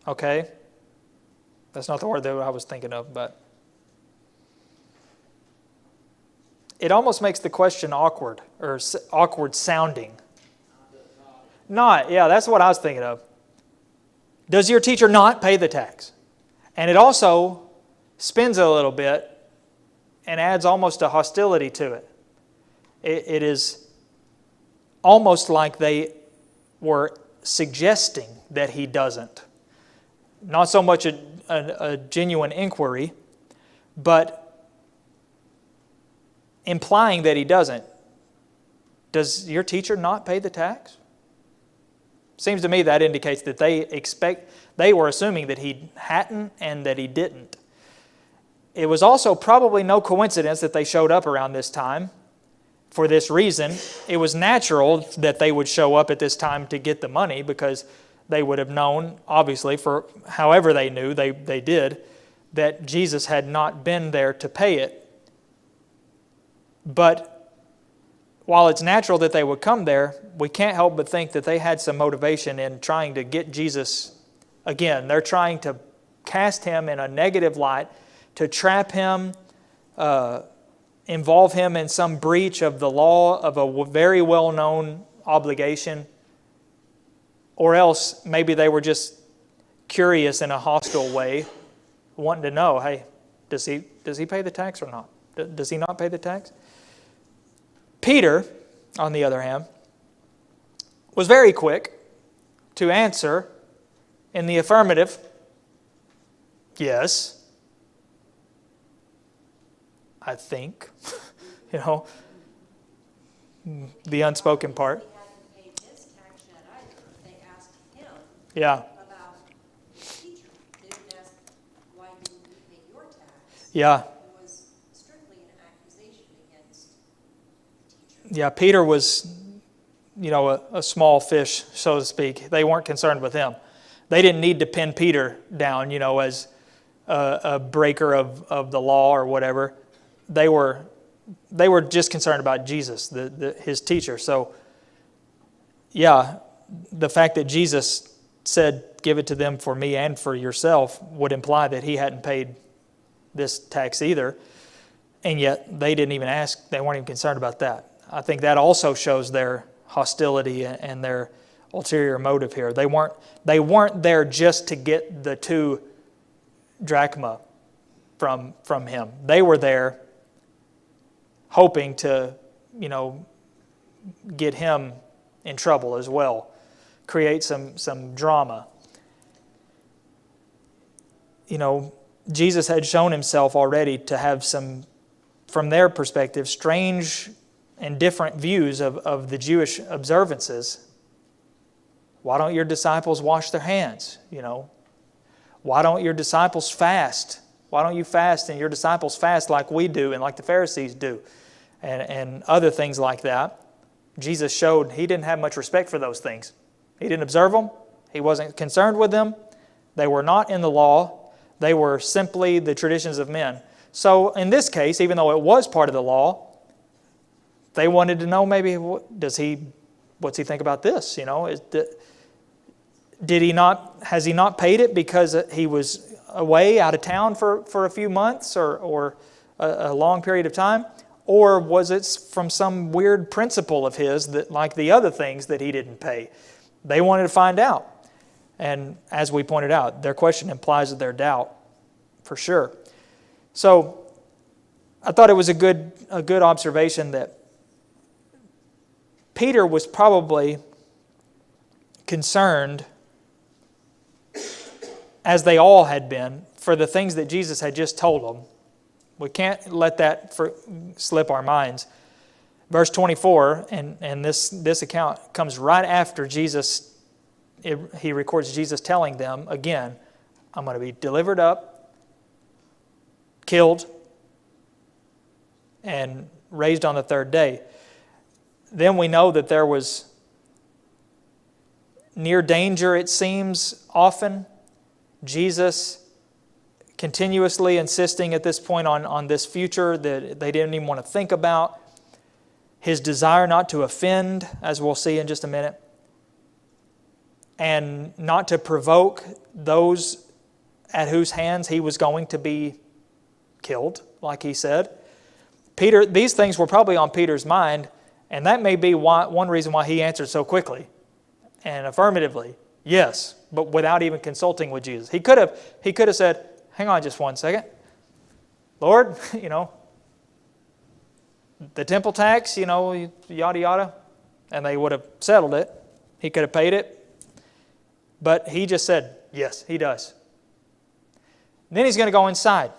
Okay? That's not the word that I was thinking of, but it almost makes the question awkward, or awkward sounding. Not, yeah, that's what I was thinking of. Does your teacher not pay the tax? And it also spins a little bit and adds almost a hostility to it. It is almost like they were suggesting that he doesn't. Not so much a genuine inquiry, but implying that he doesn't. Does your teacher not pay the tax? Seems to me that indicates that they were assuming that he hadn't and that he didn't. It was also probably no coincidence that they showed up around this time for this reason. It was natural that they would show up at this time to get the money, because they would have known, obviously, for however they knew, they did, that Jesus had not been there to pay it. But while it's natural that they would come there, we can't help but think that they had some motivation in trying to get Jesus again. They're trying to cast him in a negative light, to trap him, involve him in some breach of the law of a very well-known obligation. Or else maybe they were just curious in a hostile way, wanting to know, hey, does he pay the tax or not? Does he not pay the tax? Peter, on the other hand, was very quick to answer in the affirmative, yes, I think, the unspoken part. Yeah. About teacher. They didn't ask, why didn't you pay your tax? Yeah. It was strictly an accusation against the teacher. Yeah, Peter was, a small fish, so to speak. They weren't concerned with him. They didn't need to pin Peter down, as a breaker of the law or whatever. They were just concerned about Jesus, his teacher. So, yeah, the fact that Jesus said, give it to them for me and for yourself, would imply that he hadn't paid this tax either. And yet they didn't even ask. They weren't even concerned about that. I think that also shows their hostility and their ulterior motive here. They weren't there just to get the 2 drachma from him. They were there hoping to, get him in trouble as well. Create some drama. Jesus had shown himself already to have some, from their perspective, strange and different views of the Jewish observances. Why don't your disciples wash their hands? Why don't your disciples fast? Why don't you fast and your disciples fast like we do and like the Pharisees do? And other things like that. Jesus showed he didn't have much respect for those things. He didn't observe them. He wasn't concerned with them. They were not in the law. They were simply the traditions of men. So in this case, even though it was part of the law, they wanted to know maybe, what's he think about this? Has he not paid it because he was away out of town for a few months or a long period of time? Or was it from some weird principle of his that, like the other things, that he didn't pay? They wanted to find out. And as we pointed out, their question implies their doubt, for sure. So I thought it was a good observation that Peter was probably concerned, as they all had been, for the things that Jesus had just told them. We can't let that slip our minds. Verse 24, and this account comes right after Jesus. He records Jesus telling them, again, I'm going to be delivered up, killed, and raised on the 3rd day. Then we know that there was near danger, it seems, often. Jesus continuously insisting at this point on this future that they didn't even want to think about. His desire not to offend, as we'll see in just a minute. and not to provoke those at whose hands he was going to be killed, like he said. These things were probably on Peter's mind, and that may be one reason why he answered so quickly and affirmatively, yes, but without even consulting with Jesus. He could have said, hang on just one second. Lord, the temple tax, yada, yada, and they would have settled it. He could have paid it. But he just said, yes, he does. And then he's going to go inside.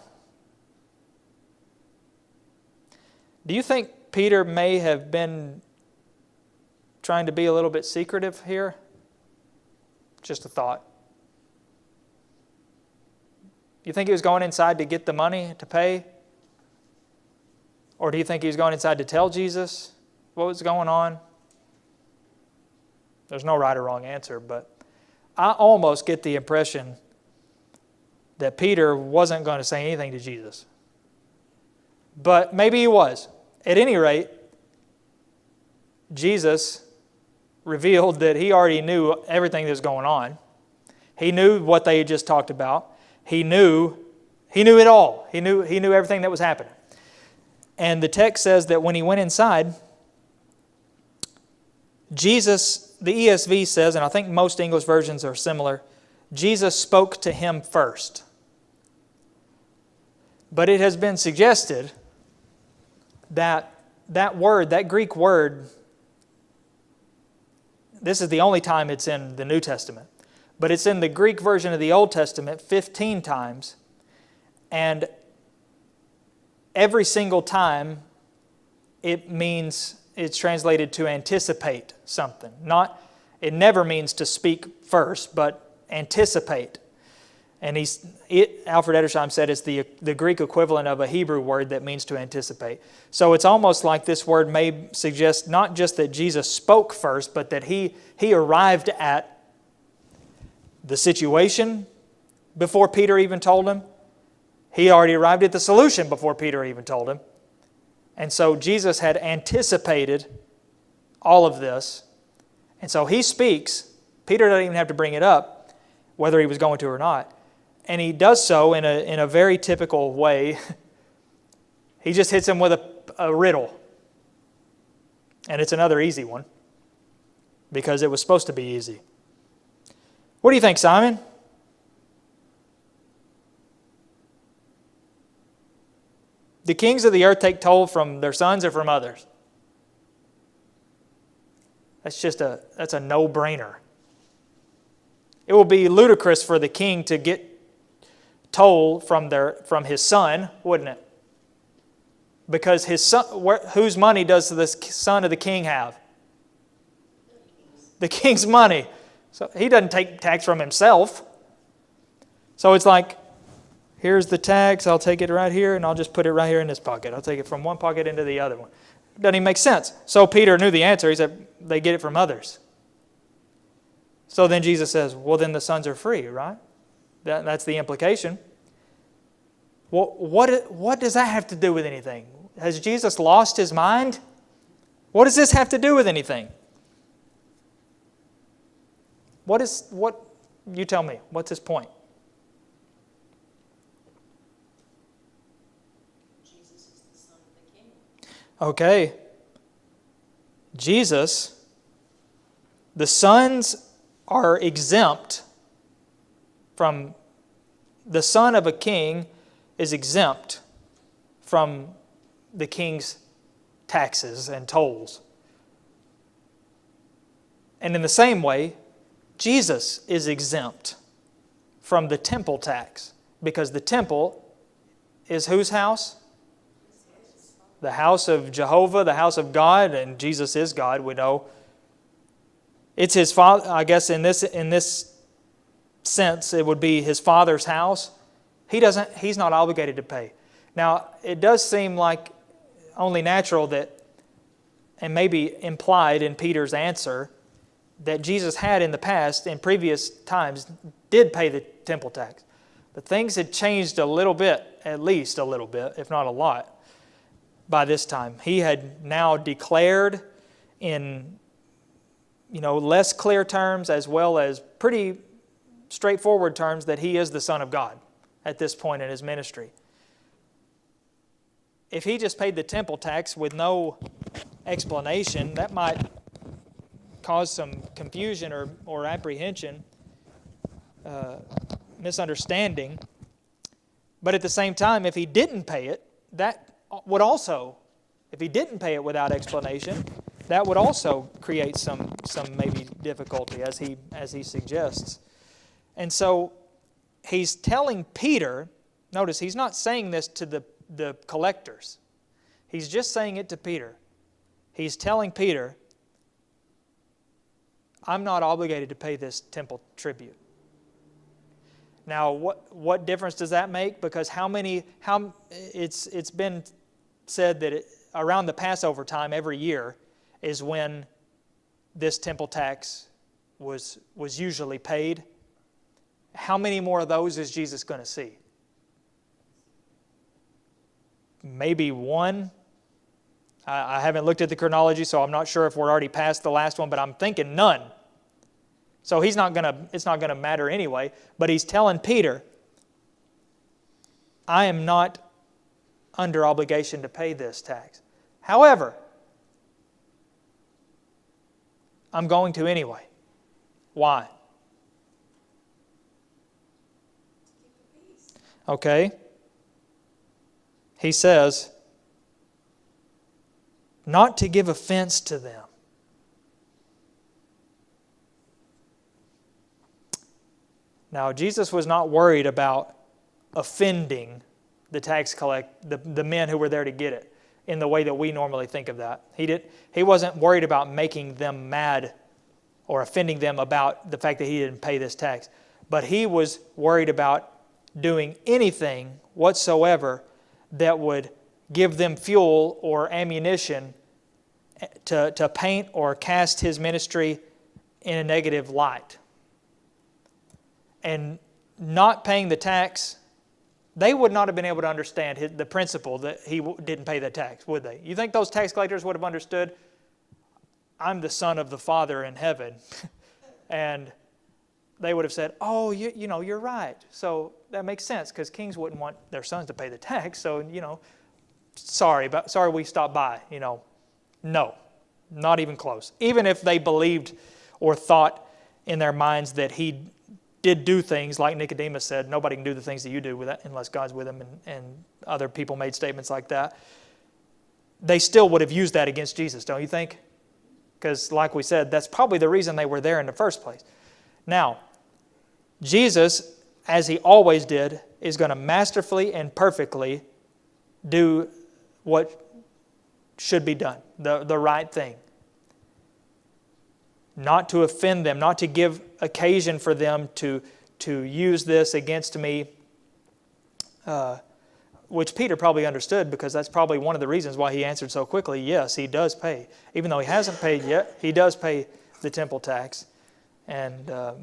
Do you think Peter may have been trying to be a little bit secretive here? Just a thought. You think he was going inside to get the money to pay? Or do you think he was going inside to tell Jesus what was going on? There's no right or wrong answer, but I almost get the impression that Peter wasn't going to say anything to Jesus. But maybe he was. At any rate, Jesus revealed that he already knew everything that was going on. He knew what they had just talked about. He knew it all. He knew everything that was happening. And the text says that when he went inside, Jesus, the ESV says, and I think most English versions are similar, Jesus spoke to him first. But it has been suggested that word, that Greek word, this is the only time it's in the New Testament, but it's in the Greek version of the Old Testament 15 times, and every single time it's translated to anticipate something. It never means to speak first, but anticipate. And Alfred Edersheim said it's the Greek equivalent of a Hebrew word that means to anticipate. So it's almost like this word may suggest not just that Jesus spoke first, but that he arrived at the situation before Peter even told him. He already arrived at the solution before Peter even told him. And so Jesus had anticipated all of this. And so he speaks. Peter doesn't even have to bring it up, whether he was going to or not. And he does so in a very typical way. He just hits him with a riddle. And it's another easy one, because it was supposed to be easy. What do you think, Simon? Do kings of the earth take toll from their sons or from others? That's a no-brainer. It will be ludicrous for the king to get toll from his son, wouldn't it? Because his son, whose money does the son of the king have? The king's money. So he doesn't take tax from himself. So it's like, here's the tax, I'll take it right here, and I'll just put it right here in this pocket. I'll take it from one pocket into the other one. It doesn't even make sense. So Peter knew the answer. He said, they get it from others. So then Jesus says, well, then the sons are free, right? That's the implication. Well, what does that have to do with anything? Has Jesus lost his mind? What does this have to do with anything? You tell me, what's his point? Jesus is the Son of the King. Okay. Jesus, the sons are exempt from, the son of a king is exempt from the king's taxes and tolls. And in the same way, Jesus is exempt from the temple tax, because the temple is whose house? The house of Jehovah, the house of God, and Jesus is God, we know. It's his father, I guess in this sense, it would be his father's house. He's not obligated to pay. Now, it does seem like only natural that, and maybe implied in Peter's answer, that Jesus had in the past, in previous times, did pay the temple tax. But things had changed a little bit, at least a little bit, if not a lot, by this time. He had now declared in less clear terms as well as pretty straightforward terms that he is the Son of God at this point in his ministry. If he just paid the temple tax with no explanation, that might cause some confusion or apprehension, misunderstanding. But at the same time, if he didn't pay it, that would also, if he didn't pay it without explanation, that would also create some maybe difficulty, as he suggests. And so he's telling Peter, notice he's not saying this to the collectors. He's just saying it to Peter. He's telling Peter, I'm not obligated to pay this temple tribute. Now, what difference does that make? Because it's been said that around the Passover time every year is when this temple tax was usually paid. How many more of those is Jesus going to see? Maybe one. I haven't looked at the chronology, so I'm not sure if we're already past the last one, but I'm thinking none. So it's not going to matter anyway. But he's telling Peter, I am not under obligation to pay this tax. However, I'm going to anyway. Why? Okay. He says, not to give offense to them. Now, Jesus was not worried about offending the tax the men who were there to get it in the way that we normally think of that. He wasn't worried about making them mad or offending them about the fact that he didn't pay this tax. But he was worried about doing anything whatsoever that would give them fuel or ammunition to paint or cast his ministry in a negative light. And not paying the tax, they would not have been able to understand the principle that he didn't pay the tax, would they? You think those tax collectors would have understood, I'm the Son of the Father in heaven? And they would have said, oh, you're right. So that makes sense, because kings wouldn't want their sons to pay the tax. So, sorry we stopped by. No, not even close. Even if they believed or thought in their minds that he did do things like Nicodemus said, nobody can do the things that you do unless God's with him, and other people made statements like that, they still would have used that against Jesus, don't you think? Because like we said, that's probably the reason they were there in the first place. Now, Jesus, as he always did, is going to masterfully and perfectly do what should be done, the right thing. Not to offend them, not to give occasion for them to use this against me, which Peter probably understood, because that's probably one of the reasons why he answered so quickly, yes, he does pay. Even though he hasn't paid yet, he does pay the temple tax. And I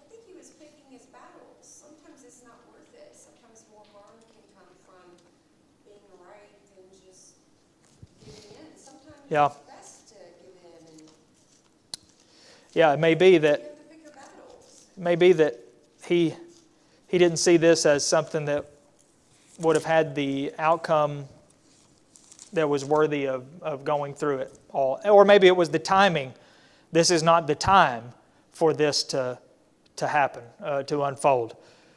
think he was picking his battles. Sometimes it's not worth it. Sometimes more harm can come from being right than just giving in. Sometimes it's best to give in. And it may be that you have to pick your battles. it may be that he didn't see this as something that would have had the outcome that was worthy of going through it all. Or maybe it was the timing. This is not the time for this to happen, to unfold.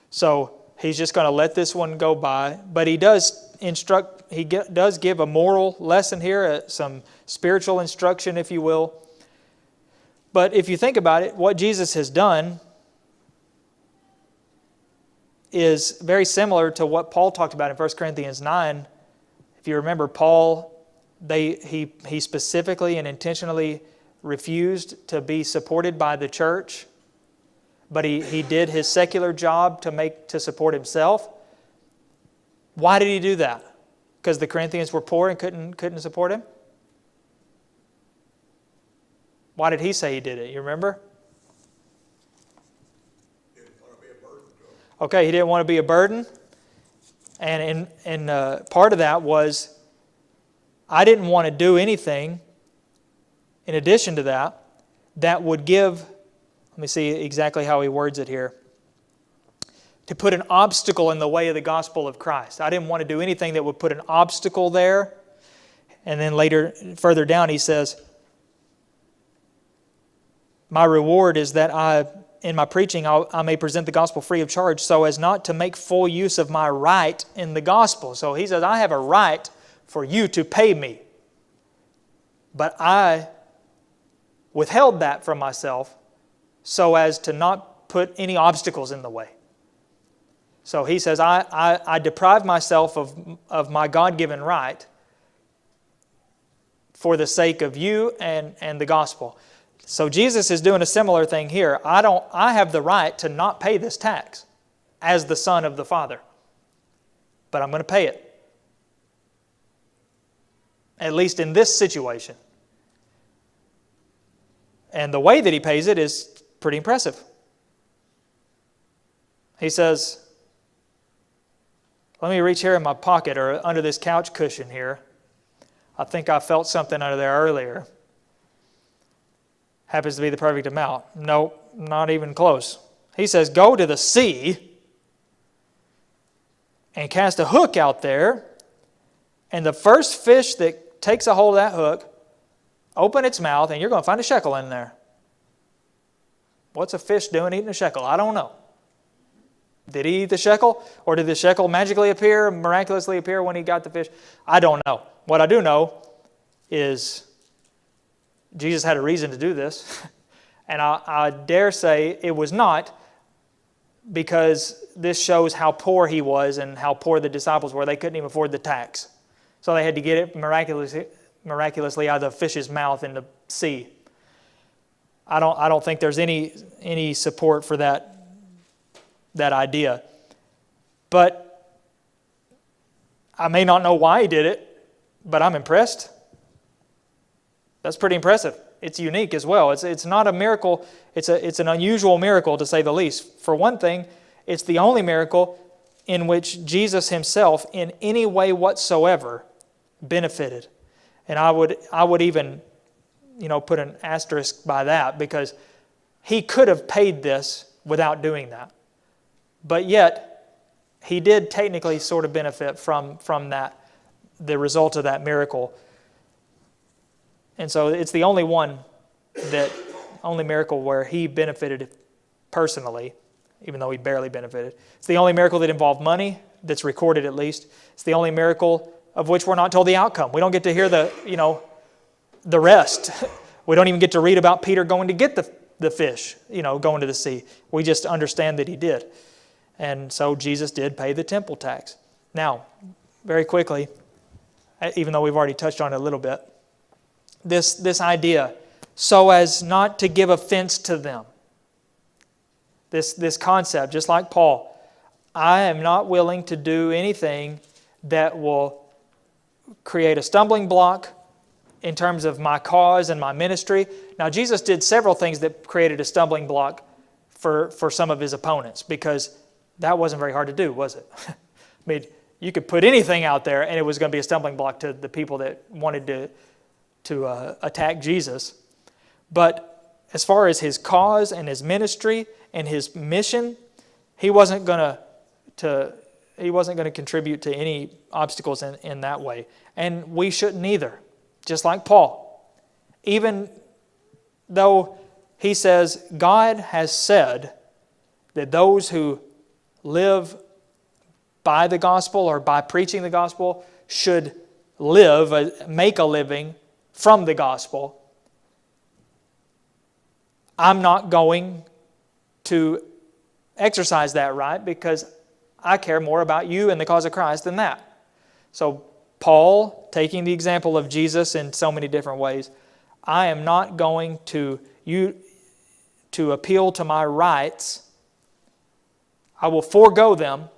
So he's just going to let this one go by. But he does does give a moral lesson here, some spiritual instruction, if you will. But if you think about it, what Jesus has done is very similar to what Paul talked about in 1 Corinthians 9. If you remember, Paul, he specifically and intentionally refused to be supported by the church, but he did his secular job to support himself. Why did he do that? Because the Corinthians were poor and couldn't support him? Why did he say he did it? You remember? Okay, he didn't want to be a burden. And part of that was, I didn't want to do anything in addition to that, that would give, let me see exactly how he words it here, to put an obstacle in the way of the gospel of Christ. I didn't want to do anything that would put an obstacle there. And then later, further down, he says, my reward is that in my preaching, I may present the gospel free of charge so as not to make full use of my right in the gospel. So he says, I have a right for you to pay me. But I withheld that from myself so as to not put any obstacles in the way. So he says, I deprived myself of my God-given right for the sake of you and the gospel. So Jesus is doing a similar thing here. I have the right to not pay this tax as the Son of the Father, but I'm going to pay it. At least in this situation. And the way that he pays it is pretty impressive. He says, let me reach here in my pocket or under this couch cushion here. I think I felt something under there earlier. Happens to be the perfect amount. Nope, not even close. He says, go to the sea and cast a hook out there, and the first fish that takes a hold of that hook, open its mouth, and you're going to find a shekel in there. What's a fish doing eating a shekel? I don't know. Did he eat the shekel? Or did the shekel magically appear, miraculously appear when he got the fish? I don't know. What I do know is Jesus had a reason to do this. And I dare say it was not because this shows how poor he was and how poor the disciples were. They couldn't even afford the tax. So they had to get it miraculously out of the fish's mouth in the sea. I don't think there's any support for that idea. But I may not know why he did it, but I'm impressed. That's pretty impressive. It's unique as well. It's not a miracle. It's an unusual miracle, to say the least. For one thing, it's the only miracle in which Jesus himself, in any way whatsoever, benefited. And I would even, put an asterisk by that, because he could have paid this without doing that. But yet, he did technically sort of benefit from that, the result of that miracle. And so it's the only miracle where he benefited personally, even though he barely benefited. It's the only miracle that involved money, that's recorded at least. It's the only miracle of which we're not told the outcome. We don't get to hear the rest. We don't even get to read about Peter going to get the fish, going to the sea. We just understand that he did. And so Jesus did pay the temple tax. Now, very quickly, even though we've already touched on it a little bit, this idea, so as not to give offense to them. This concept, just like Paul, I am not willing to do anything that will create a stumbling block in terms of my cause and my ministry. Now, Jesus did several things that created a stumbling block for some of his opponents, because that wasn't very hard to do, was it? I mean, you could put anything out there and it was going to be a stumbling block to the people that wanted to attack Jesus. But as far as his cause and his ministry and his mission, he wasn't going to contribute to any obstacles in that way. And we shouldn't either, just like Paul. Even though he says God has said that those who live by the gospel or by preaching the gospel should make a living from the gospel, I'm not going to exercise that right, because I care more about you and the cause of Christ than that. So Paul, taking the example of Jesus in so many different ways, I am not going to appeal to my rights. I will forego them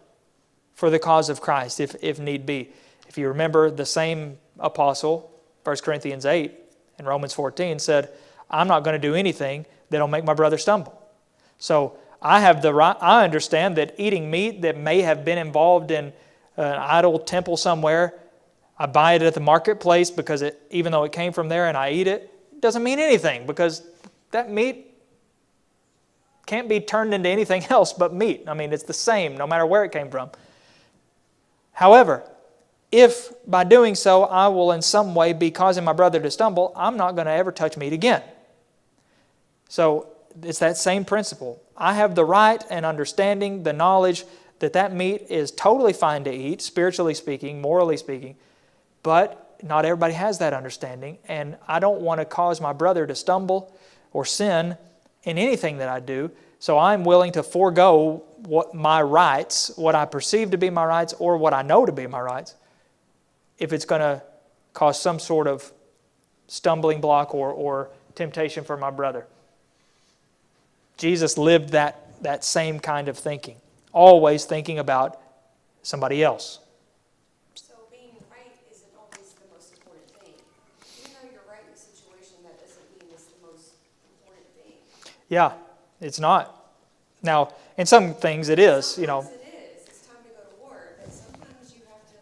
for the cause of Christ if need be. If you remember, the same apostle, 1 Corinthians 8 and Romans 14, said, I'm not going to do anything that'll make my brother stumble. So I have the right. I understand that eating meat that may have been involved in an idol temple somewhere, I buy it at the marketplace because even though it came from there and I eat it, doesn't mean anything because that meat can't be turned into anything else but meat. I mean, it's the same no matter where it came from. However, if by doing so I will in some way be causing my brother to stumble, I'm not going to ever touch meat again. So it's that same principle. I have the right and understanding, the knowledge that that meat is totally fine to eat, spiritually speaking, morally speaking, but not everybody has that understanding, and I don't want to cause my brother to stumble or sin in anything that I do, so I'm willing to forego what my rights, what I perceive to be my rights, or what I know to be my rights, if it's going to cause some sort of stumbling block or temptation for my brother. Jesus lived that same kind of thinking, always thinking about somebody else. So being right isn't always the most important thing. Even though you're right in a situation, that doesn't mean it's the most important thing. Yeah, it's not. Now, in some things it is, you know. Sometimes it is. It's time to go to war, but sometimes you have to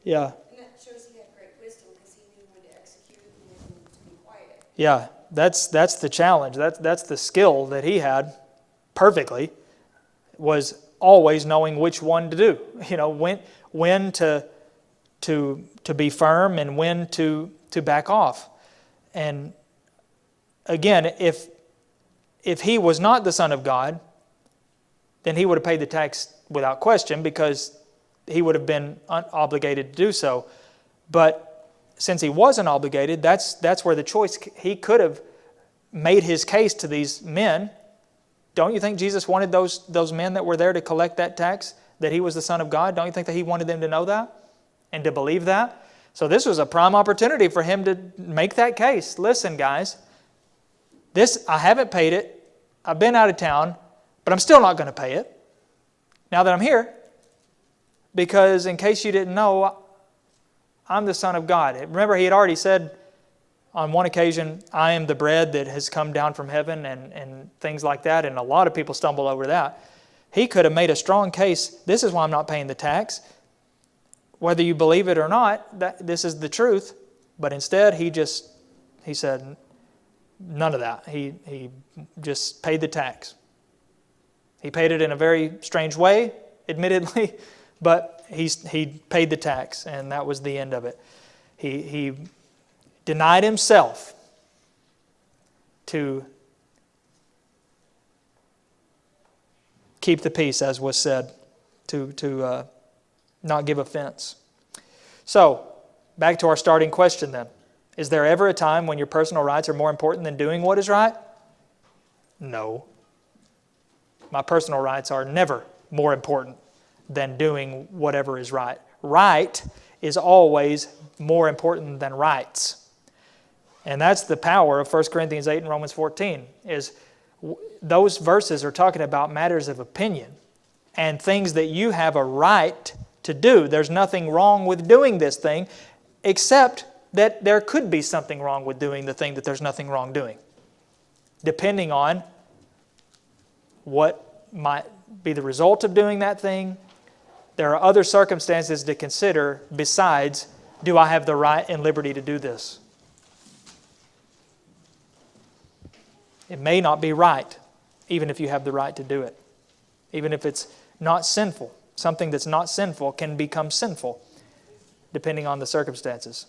Yeah. and that shows he had great wisdom because he knew when to execute and when to be quiet. Yeah, that's the challenge. That's the skill that he had perfectly, was always knowing which one to do. You know, when to be firm and when to back off. And again, if he was not the Son of God, then he would have paid the tax without question because he would have been obligated to do so. But since he wasn't obligated, that's where the choice, he could have made his case to these men. Don't you think Jesus wanted those men that were there to collect that tax, that he was the Son of God? Don't you think that he wanted them to know that and to believe that? So this was a prime opportunity for him to make that case. Listen, guys, I haven't paid it. I've been out of town, but I'm still not going to pay it now that I'm here, because in case you didn't know, I'm the Son of God. Remember, he had already said on one occasion, I am the bread that has come down from heaven and things like that, and a lot of people stumble over that. He could have made a strong case, this is why I'm not paying the tax. Whether you believe it or not, this is the truth. But instead, he said none of that. He just paid the tax. He paid it in a very strange way, admittedly, but he paid the tax, and that was the end of it. He denied himself to keep the peace, as was said, to not give offense. So, back to our starting question then. Is there ever a time when your personal rights are more important than doing what is right? No. My personal rights are never more important than doing whatever is right. Right is always more important than rights. And that's the power of 1 Corinthians 8 and Romans 14, is those verses are talking about matters of opinion and things that you have a right to do. There's nothing wrong with doing this thing, except that there could be something wrong with doing the thing that there's nothing wrong doing, depending on what might be the result of doing that thing. There are other circumstances to consider besides, do I have the right and liberty to do this? It may not be right, even if you have the right to do it. Even if it's not sinful. Something that's not sinful can become sinful, depending on the circumstances.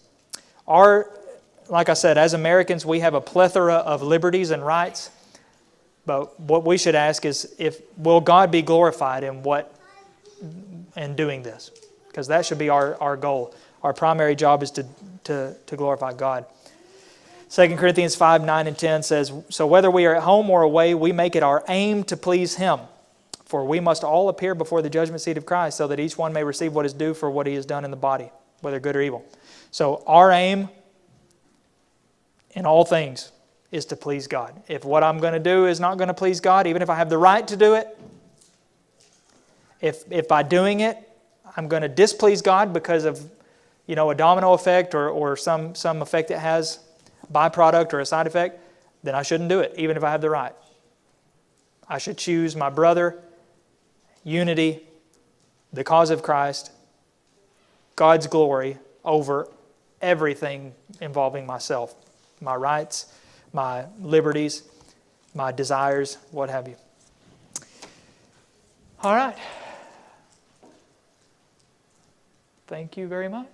Like I said, as Americans, we have a plethora of liberties and rights. But what we should ask is, will God be glorified in doing this? Because that should be our goal. Our primary job is to glorify God. 2 Corinthians 5, 9 and 10 says, so whether we are at home or away, we make it our aim to please Him. For we must all appear before the judgment seat of Christ, so that each one may receive what is due for what he has done in the body, whether good or evil. So our aim in all things is to please God. If what I'm going to do is not going to please God, even if I have the right to do it, if by doing it I'm going to displease God because of a domino effect or some effect it has, byproduct or a side effect, then I shouldn't do it, even if I have the right. I should choose my brother, unity, the cause of Christ, God's glory over everything involving myself, my rights, my liberties, my desires, what have you. All right. Thank you very much.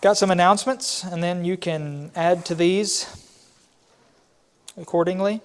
Got some announcements, and then you can add to these accordingly.